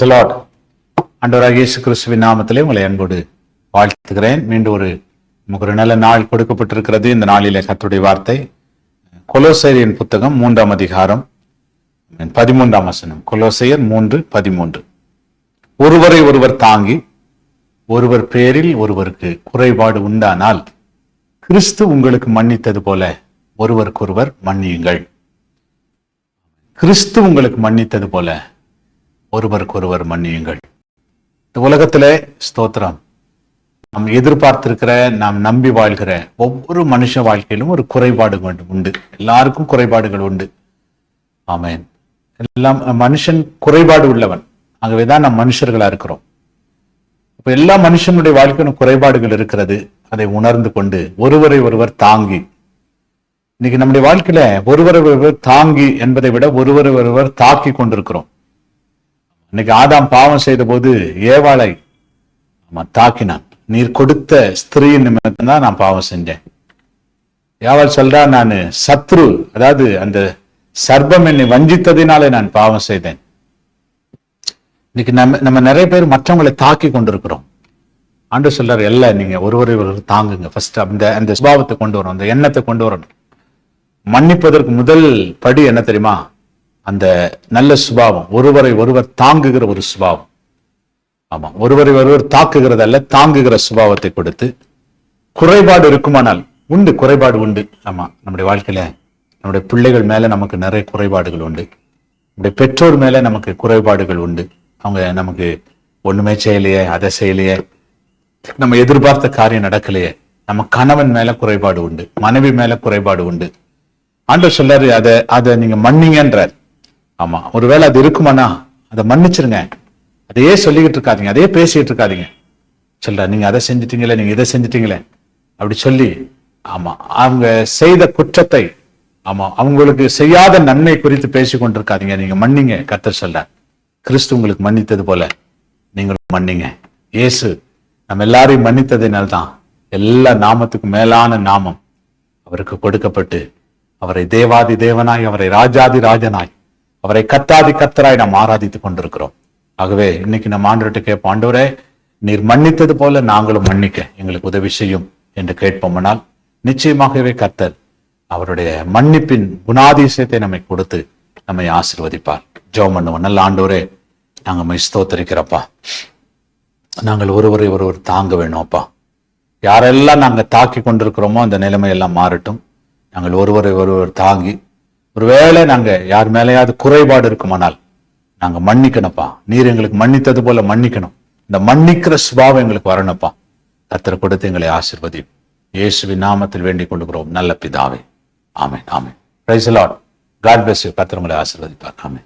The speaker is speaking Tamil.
ஆண்டவராகிய இயேசு கிறிஸ்துவின் நாமத்திலே உங்களை அன்போடு வாழ்த்துகிறேன். மீண்டும் ஒரு நல்ல நாள் கொடுக்கப்பட்டிருக்கிறது. இந்த நாளிலே கர்த்தருடைய வார்த்தை கொலோசையரின் புத்தகம் 3ஆம் அதிகாரம் 13ஆம் வசனம். கொலோசையர் 3:13. ஒருவரை ஒருவர் தாங்கி ஒருவர் பேரில் ஒருவருக்கு குறைபாடு உண்டானால் கிறிஸ்து உங்களுக்கு மன்னித்தது போல ஒருவருக்கொருவர் மன்னியுங்கள். கிறிஸ்து உங்களுக்கு மன்னித்தது போல ஒருவருக்கொருவர் மன்னியுங்கள். இந்த உலகத்திலே ஸ்தோத்திரம், நாம் எதிர்பார்த்திருக்கிற, நாம் நம்பி வாழ்கிற ஒவ்வொரு மனுஷ வாழ்க்கையிலும் ஒரு குறைபாடு உண்டு. எல்லாருக்கும் குறைபாடுகள் உண்டு. ஆமென். எல்லாம் மனுஷன் குறைபாடு உள்ளவன். ஆகவேதான் நாம் மனுஷர்களா இருக்கிறோம். இப்ப எல்லா மனுஷனுடைய வாழ்க்கையிலும் குறைபாடுகள் இருக்கிறது. அதை உணர்ந்து கொண்டு ஒருவரை ஒருவர் தாங்கி, இன்னைக்கு நம்முடைய வாழ்க்கையில ஒருவரை ஒருவர் தாங்கி என்பதை விட ஒருவரை ஒருவர் தாக்கி கொண்டிருக்கிறோம். இன்னைக்கு ஆதாம் பாவம் செய்த போது ஏவாளை தாக்கினான். நீர் கொடுத்த ஸ்திரீயின் நிமித்தம் தான் நான் பாவம் செஞ்சேன். ஏவாள் சொல்றா, நான் சத்ரு, அதாவது அந்த சர்ப்பம் என்னை வஞ்சித்ததினாலே நான் பாவம் செய்தேன். இன்னைக்கு நம்ம நிறைய பேர் மற்றவங்களை தாக்கி கொண்டிருக்கிறோம். ஆண்டவர் சொல்றாரு, இல்ல நீங்க ஒருவரை ஒருவர் தாங்குங்க. ஃபர்ஸ்ட் அந்த சுபாவத்தை கொண்டு வரணும், அந்த எண்ணத்தை கொண்டு வரணும். மன்னிப்பதற்கு முதல் படி என்ன தெரியுமா? அந்த நல்ல சுபாவம், ஒருவரை ஒருவர் தாங்குகிற ஒரு சுபாவம். ஆமா, ஒருவரை ஒருவர் தாக்குகிறதல்ல, தாங்குகிற சுபாவத்தை கொடுத்து, குறைபாடு இருக்குமானால் உண்டு, குறைபாடு உண்டு. ஆமா, நம்முடைய வாழ்க்கையில நம்முடைய பிள்ளைகள் மேல நமக்கு நிறைய குறைபாடுகள் உண்டு. நம்முடைய பெற்றோர் மேல நமக்கு குறைபாடுகள் உண்டு. அவங்க நமக்கு ஒண்ணுமே செய்யலையே, அதை செய்யலையே, நம்ம எதிர்பார்த்த காரியம் நடக்கலையே. நம்ம கணவன் மேல குறைபாடு உண்டு, மனைவி மேல குறைபாடு உண்டு. ஆண்டவர் சொல்றாரு, அதை நீங்க மன்னிங்கன்றார். ஆமா, ஒருவேளை அது இருக்குமானா அதை மன்னிச்சிருங்க. அதையே சொல்லிக்கிட்டு இருக்காதீங்க, அதையே பேசிட்டு இருக்காதீங்க. சொல்ற, நீங்க அதை செஞ்சிட்டீங்களே, நீங்க இதை செஞ்சிட்டீங்களே அப்படி சொல்லி, ஆமா, அவங்க செய்த குற்றத்தை, ஆமா, அவங்களுக்கு செய்யாத நன்மை குறித்து பேசி கொண்டிருக்காதீங்க. நீங்க மன்னிங்க. கர்த்தர் சொல்ற, கிறிஸ்து உங்களுக்கு மன்னித்தது போல நீங்களும் மன்னிங்க. இயேசு நம்ம எல்லாரையும் மன்னித்ததினால்தான் எல்லா நாமத்துக்கும் மேலான நாமம் அவருக்கு கொடுக்கப்பட்டு, அவரை தேவாதி தேவனாய், அவரை ராஜாதி ராஜனாய், அவரை கர்த்தாதி கர்த்தராய் நாம் ஆராதித்துக் கொண்டிருக்கிறோம். ஆகவே இன்னைக்கு நம்ம ஆண்டவர்கிட்ட கேட்போம், ஆண்டவரே நீர் மன்னித்தது போல நாங்களும் மன்னிக்க எங்களுக்கு உதவி செய்யும் என்று கேட்போம்னால் நிச்சயமாகவே கர்த்தர் அவருடைய மன்னிப்பின் குணாதிசயத்தை நம்மை கொடுத்து நம்மை ஆசீர்வதிப்பார். ஜெபம் பண்ணுவோம். நல்ல ஆண்டவரே, நாங்க ஸ்தோத்திரிக்கிறப்பா, நாங்கள் ஒருவரை ஒருவர் தாங்க வேணும்ப்பா. யாரெல்லாம் நாங்க தாக்கி கொண்டிருக்கிறோமோ அந்த நிலைமையெல்லாம் மாறட்டும். நாங்கள் ஒருவரை ஒருவர் தாங்கி, ஒருவேளை நாங்க யார் மேலேயாவது குறைபாடு இருக்குமானால் நாங்க மன்னிக்கணும்ப்பா. நீர் எங்களுக்கு மன்னித்தது போல மன்னிக்கணும். இந்த மன்னிக்கிற சுபாவம் எங்களுக்கு வரணும்ப்பா. கர்த்தர் கொடுத்து எங்களை ஆசீர்வதி. இயேசுவின் நாமத்தில் வேண்டிக் கொள்கிறோம் நல்ல பிதாவே. Amen, amen. Praise the lord. God bless you. கர்த்தர் உங்களை ஆசீர்வதிப்பார். ஆமென்.